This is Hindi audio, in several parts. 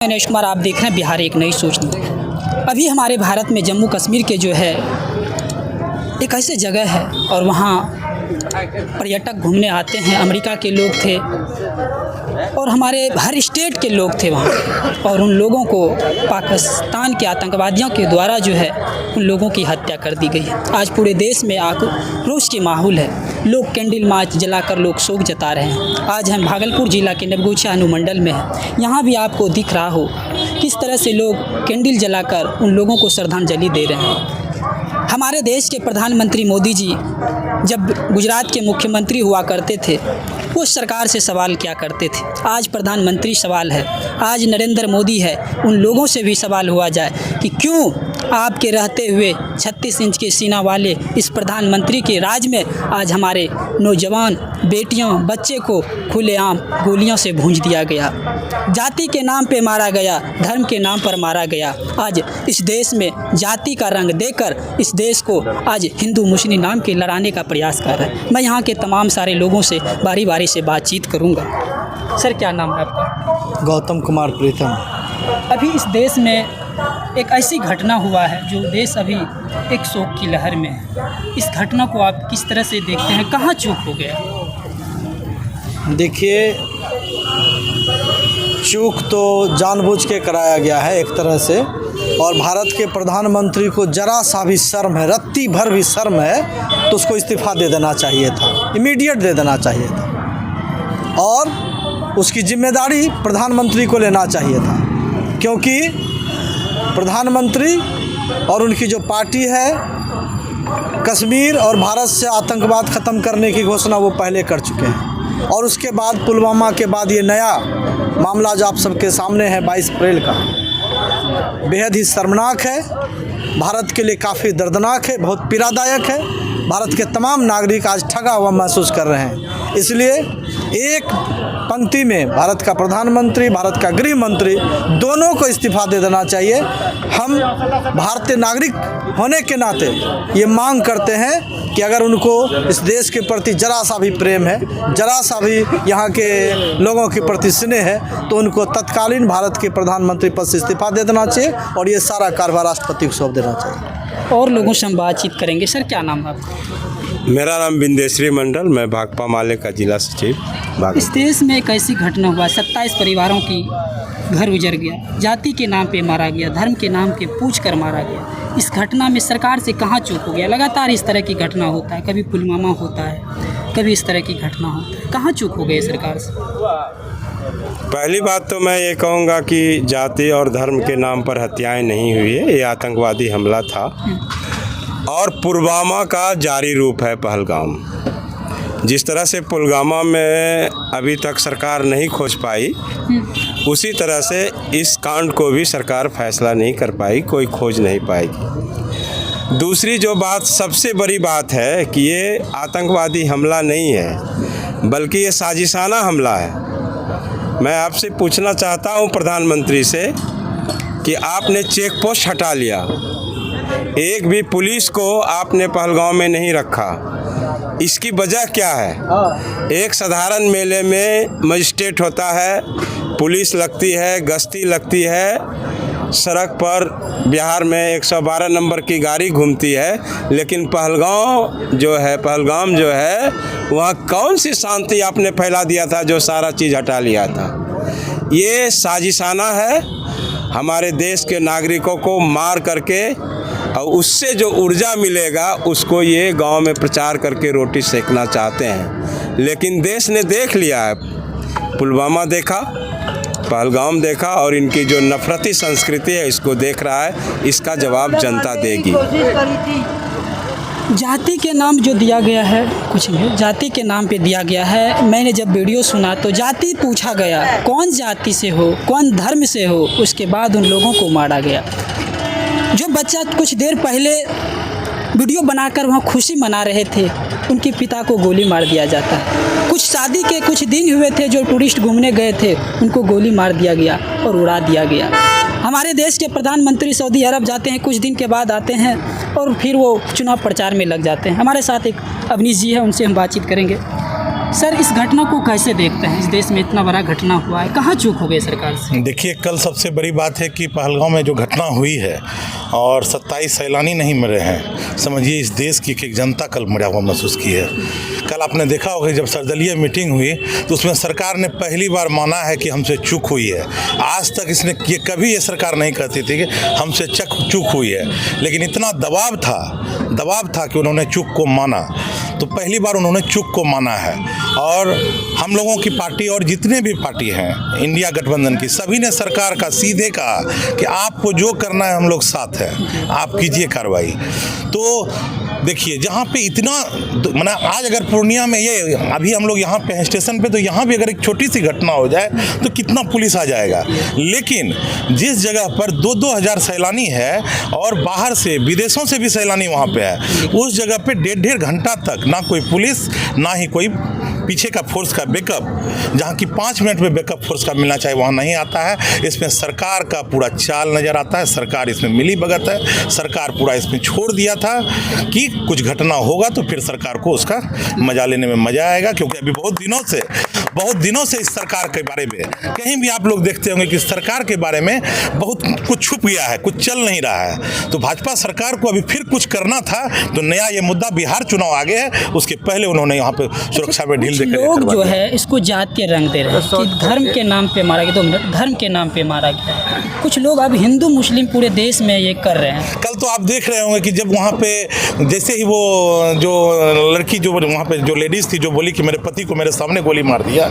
नरेश कुमार, आप देख रहे हैं बिहार एक नई सोच। अभी हमारे भारत में जम्मू कश्मीर के जो है एक ऐसी जगह है और वहाँ पर्यटक घूमने आते हैं। अमेरिका के लोग थे और हमारे हर स्टेट के लोग थे वहाँ, और उन लोगों को पाकिस्तान के आतंकवादियों के द्वारा जो है उन लोगों की हत्या कर दी गई है। आज पूरे देश में आक्रोश की माहौल है। लोग कैंडल मार्च जलाकर लोग शोक जता रहे हैं। आज हम भागलपुर जिला के नवगोछा अनुमंडल में हैं। यहाँ भी आपको दिख रहा हो किस तरह से लोग कैंडल जलाकर उन लोगों को श्रद्धांजलि दे रहे हैं। हमारे देश के प्रधानमंत्री मोदी जी जब गुजरात के मुख्यमंत्री हुआ करते थे वो सरकार से सवाल किया करते थे। आज प्रधानमंत्री सवाल है, आज नरेंद्र मोदी है। उन लोगों से भी सवाल हुआ जाए कि क्यों आपके रहते हुए 36 इंच के सीना वाले इस प्रधानमंत्री के राज में आज हमारे नौजवान बेटियों बच्चे को खुलेआम गोलियों से भूंज दिया गया, जाति के नाम पे मारा गया, धर्म के नाम पर मारा गया। आज इस देश में जाति का रंग देकर इस देश को आज हिंदू मुस्लिम नाम के लड़ाने का प्रयास कर रहा है। मैं यहाँ के तमाम सारे लोगों से बारी बारी से बातचीत करूँगा। सर, क्या नाम है आपका? गौतम कुमार प्रीतम। अभी इस देश में एक ऐसी घटना हुआ है जो देश अभी एक शोक की लहर में है। इस घटना को आप किस तरह से देखते हैं? कहाँ चूक हो गया? देखिए, चूक तो जानबूझ के कराया गया है एक तरह से, और भारत के प्रधानमंत्री को जरा सा भी शर्म है, रत्ती भर भी शर्म है तो उसको इस्तीफ़ा दे देना चाहिए था, इमीडिएट दे देना चाहिए था, और उसकी जिम्मेदारी प्रधानमंत्री को लेना चाहिए था। क्योंकि प्रधानमंत्री और उनकी जो पार्टी है कश्मीर और भारत से आतंकवाद ख़त्म करने की घोषणा वो पहले कर चुके हैं, और उसके बाद पुलवामा के बाद ये नया मामला जो आप सबके सामने है 22 अप्रैल का, बेहद ही शर्मनाक है, भारत के लिए काफ़ी दर्दनाक है, बहुत पीड़ादायक है। भारत के तमाम नागरिक आज ठगा हुआ महसूस कर रहे हैं। इसलिए एक पंक्ति में भारत का प्रधानमंत्री, भारत का गृह मंत्री, दोनों को इस्तीफ़ा दे देना चाहिए। हम भारतीय नागरिक होने के नाते ये मांग करते हैं कि अगर उनको इस देश के प्रति जरा सा भी प्रेम है, जरा सा भी यहाँ के लोगों के प्रति स्नेह है, तो उनको तत्कालीन भारत के प्रधानमंत्री पद से इस्तीफ़ा दे देना चाहिए और ये सारा कार्यभार राष्ट्रपति को सौंप देना चाहिए। और लोगों से हम बातचीत करेंगे। सर, क्या नाम है आपका? मेरा नाम बिंदेश्वरी मंडल, मैं भाकपा माले का जिला सचिव। इस देश में एक ऐसी घटना हुआ, 27 परिवारों की घर उजड़ गया, जाति के नाम पे मारा गया, धर्म के नाम पे पूछ कर मारा गया। इस घटना में सरकार से कहाँ चूक हो गया? लगातार इस तरह की घटना होता है, कभी पुलवामा होता है, कभी इस तरह की घटना होता है। कहाँ चूक हो गई सरकार से? पहली बात तो मैं ये कहूँगा कि जाति और धर्म के नाम पर हत्याएं नहीं हुई है, ये आतंकवादी हमला था और पुलवामा का जारी रूप है पहलगाम। जिस तरह से पुलवामा में अभी तक सरकार नहीं खोज पाई, उसी तरह से इस कांड को भी सरकार फैसला नहीं कर पाई, कोई खोज नहीं पाएगी। दूसरी जो बात, सबसे बड़ी बात है कि ये आतंकवादी हमला नहीं है बल्कि ये साजिशाना हमला है। मैं आपसे पूछना चाहता हूँ प्रधानमंत्री से कि आपने चेक पोस्ट हटा लिया, एक भी पुलिस को आपने पहलगाम में नहीं रखा, इसकी वजह क्या है? एक साधारण मेले में मजिस्ट्रेट होता है, पुलिस लगती है, गश्ती लगती है, सड़क पर बिहार में 112 नंबर की गाड़ी घूमती है, लेकिन पहलगाम जो है वहाँ कौन सी शांति आपने फैला दिया था जो सारा चीज़ हटा लिया था? ये साजिशाना है, हमारे देश के नागरिकों को मार करके और उससे जो ऊर्जा मिलेगा उसको ये गांव में प्रचार करके रोटी सेकना चाहते हैं। लेकिन देश ने देख लिया है, पुलवामा देखा, पहलगाम देखा, और इनकी जो नफरती संस्कृति है इसको देख रहा है। इसका जवाब जनता देगी। जाति के नाम जो दिया गया है, कुछ नहीं, जाति के नाम पे दिया गया है। मैंने जब वीडियो सुना तो जाति पूछा गया, कौन जाति से हो, कौन धर्म से हो, उसके बाद उन लोगों को मारा गया। जो बच्चा कुछ देर पहले वीडियो बनाकर वहाँ खुशी मना रहे थे, उनके पिता को गोली मार दिया जाता है। कुछ शादी के कुछ दिन हुए थे, जो टूरिस्ट घूमने गए थे, उनको गोली मार दिया गया और उड़ा दिया गया। हमारे देश के प्रधानमंत्री सऊदी अरब जाते हैं, कुछ दिन के बाद आते हैं और फिर वो चुनाव प्रचार में लग जाते हैं। हमारे साथ एक अवनीश जी है, उनसे हम बातचीत करेंगे। सर, इस घटना को कैसे देखते हैं? इस देश में इतना बड़ा घटना हुआ है, कहाँ चूक हो गई सरकार से? देखिए, कल सबसे बड़ी बात है कि पहलगाम में जो घटना हुई है और 27 सैलानी नहीं मरे हैं, समझिए इस देश की एक जनता कल मरा हुआ महसूस की है। कल आपने देखा होगा जब सर्वदलीय मीटिंग हुई तो उसमें सरकार ने पहली बार माना है कि हमसे चूक हुई है। आज तक इसने ये कभी ये सरकार नहीं कहती थी कि हमसे चूक हुई है, लेकिन इतना दबाव था कि उन्होंने चूक को माना। तो पहली बार उन्होंने चूक को माना है और हम लोगों की पार्टी और जितने भी पार्टी हैं इंडिया गठबंधन की, सभी ने सरकार का सीधे कहा कि आपको जो करना है हम लोग साथ हैं, आप कीजिए कार्रवाई। तो देखिए, जहाँ पे इतना माना आज अगर पूर्णिया में ये अभी हम लोग यहाँ पे हैं स्टेशन पे, तो यहाँ भी अगर एक छोटी सी घटना हो जाए तो कितना पुलिस आ जाएगा। लेकिन जिस जगह पर 2-2 हज़ार सैलानी है और बाहर से विदेशों से भी सैलानी वहाँ पे है, उस जगह पे 1.5 घंटा तक ना कोई पुलिस ना ही कोई पीछे का फोर्स का बैकअप, जहाँ की 5 मिनट में बैकअप फोर्स का मिलना चाहिए वहाँ नहीं आता है। इसमें सरकार का पूरा चाल नज़र आता है, सरकार इसमें मिली भगत है। सरकार पूरा इसमें छोड़ दिया था कि कुछ घटना होगा तो फिर सरकार को उसका मजा लेने में मजा आएगा, क्योंकि अभी बहुत दिनों से इस सरकार के बारे में कहीं भी आप लोग देखते होंगे कि इस सरकार के बारे में बहुत कुछ छुप गया है, कुछ चल नहीं रहा है। तो भाजपा सरकार को अभी फिर कुछ करना था, तो नया ये मुद्दा बिहार चुनाव आगे है, उसके पहले उन्होंने यहाँ पे सुरक्षा में ढील देकर लोग जो है इसको जात के रंग दे रहे हैं कि धर्म के नाम पे मारा गया, 2 मिनट, धर्म के नाम पे मारा गया। कुछ लोग अब हिंदू मुस्लिम पूरे देश में ये कर रहे हैं। कल तो आप देख रहे होंगे कि जब वहाँ पे जैसे ही वो जो लड़की जो वहाँ पे जो लेडीज़ थी जो बोली कि मेरे पति को मेरे सामने गोली मार दिया,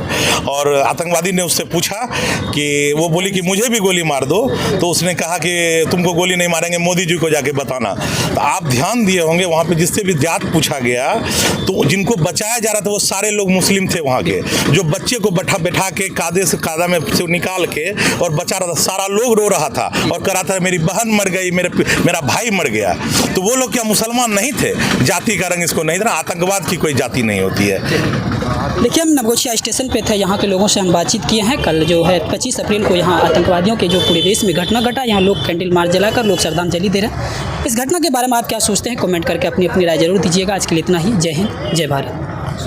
और आतंकवादी ने उससे पूछा कि वो बोली कि मुझे भी गोली मार दो, तो उसने कहा कि तुमको गोली नहीं मारेंगे, मोदी जी को जाके बताना। तो आप ध्यान दिए होंगे वहाँ पे जिससे भी जात पूछा गया तो जिनको बचाया जा रहा था वो सारे लोग मुस्लिम थे। वहाँ के जो बच्चे को बैठा के कादा में से निकाल के और बचा रहा था, सारा लोग रो रहा था और कह रहा था मेरी बहन मर गई, मेरा भाई मर गया। तो वो लोग क्या मुसलमान नहीं थे? जाति का रंग इसको नहीं था। आतंकवाद की कोई जाति नहीं होती है। देखिए, हम नवगछिया स्टेशन पे थे, यहाँ के लोगों से हम बातचीत किए हैं। कल जो है 25 अप्रैल को यहाँ आतंकवादियों के जो पूरे देश में घटना घटा, यहाँ लोग कैंडल मार्च जलाकर लोग श्रद्धांजलि दे रहे हैं। इस घटना के बारे में आप क्या सोचते हैं? कमेंट करके अपनी राय जरूर दीजिएगा। आज के लिए इतना ही। जय हिंद, जय भारत।